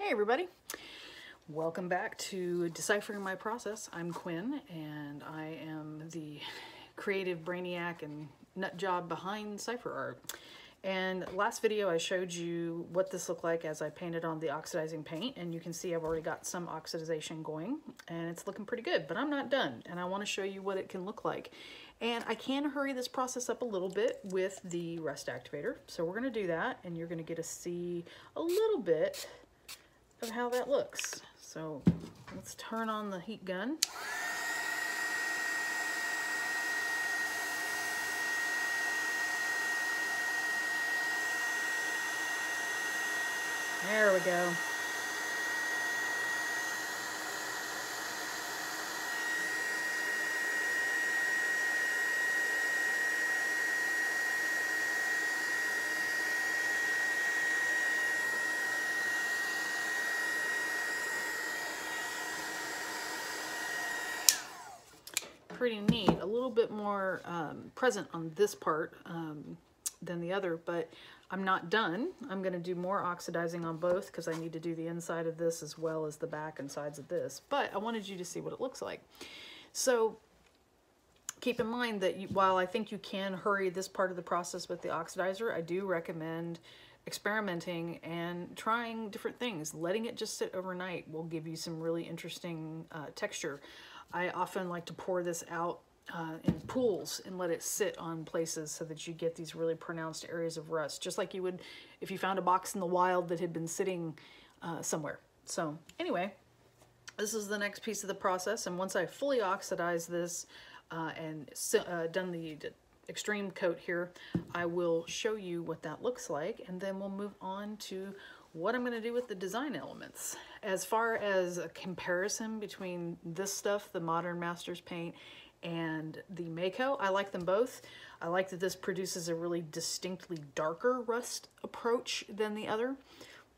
Hey everybody, welcome back to Deciphering My Process. I'm Quinn and I am the creative brainiac and nut job behind cipher art. And last video I showed you what this looked like as I painted on the oxidizing paint, and you can see I've already got some oxidization going and it's looking pretty good, but I'm not done and I want to show you what it can look like. And I can hurry this process up a little bit with the rust activator. So we're going to do that and you're going to get to see a little bit of how that looks. So let's turn on the heat gun. There we go. Pretty neat. A little bit more present on this part than the other, but I'm not done. I'm going to do more oxidizing on both because I need to do the inside of this as well as the back and sides of this. But I wanted you to see what it looks like. So keep in mind that while I think you can hurry this part of the process with the oxidizer, I do recommend experimenting and trying different things. Letting it just sit overnight will give you some really interesting texture. I often like to pour this out in pools and let it sit on places so that you get these really pronounced areas of rust, just like you would if you found a box in the wild that had been sitting somewhere. So anyway, this is the next piece of the process, and once I fully oxidize this and done the extreme coat here, I will show you what that looks like, and then we'll move on to what I'm going to do with the design elements. As far as a comparison between this stuff, the Modern Masters paint, and the Mako, I like them both. I like that this produces a really distinctly darker rust approach than the other,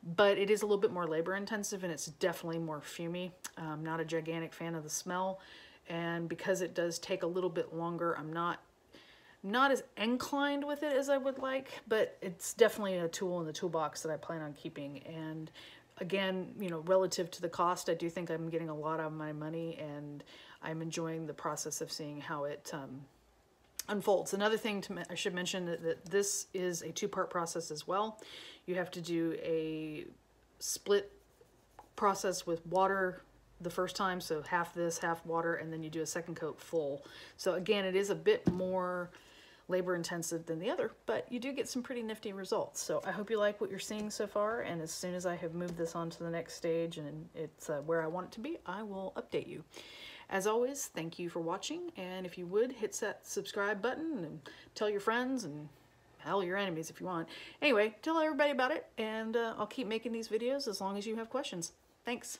but it is a little bit more labor intensive and it's definitely more fumey. I'm not a gigantic fan of the smell, and because it does take a little bit longer, I'm not as inclined with it as I would like, but it's definitely a tool in the toolbox that I plan on keeping. And again, you know, relative to the cost, I do think I'm getting a lot out of my money, and I'm enjoying the process of seeing how it unfolds. Another thing I should mention that this is a two-part process as well. You have to do a split process with water the first time, so half this, half water, and then you do a second coat full. So again, it is a bit more labor intensive than the other, but you do get some pretty nifty results. So I hope you like what you're seeing so far, and as soon as I have moved this on to the next stage and it's where I want it to be, I will update you. As always, thank you for watching, and if you would, hit that subscribe button and tell your friends and hell, your enemies if you want. Anyway, tell everybody about it, and I'll keep making these videos as long as you have questions. Thanks.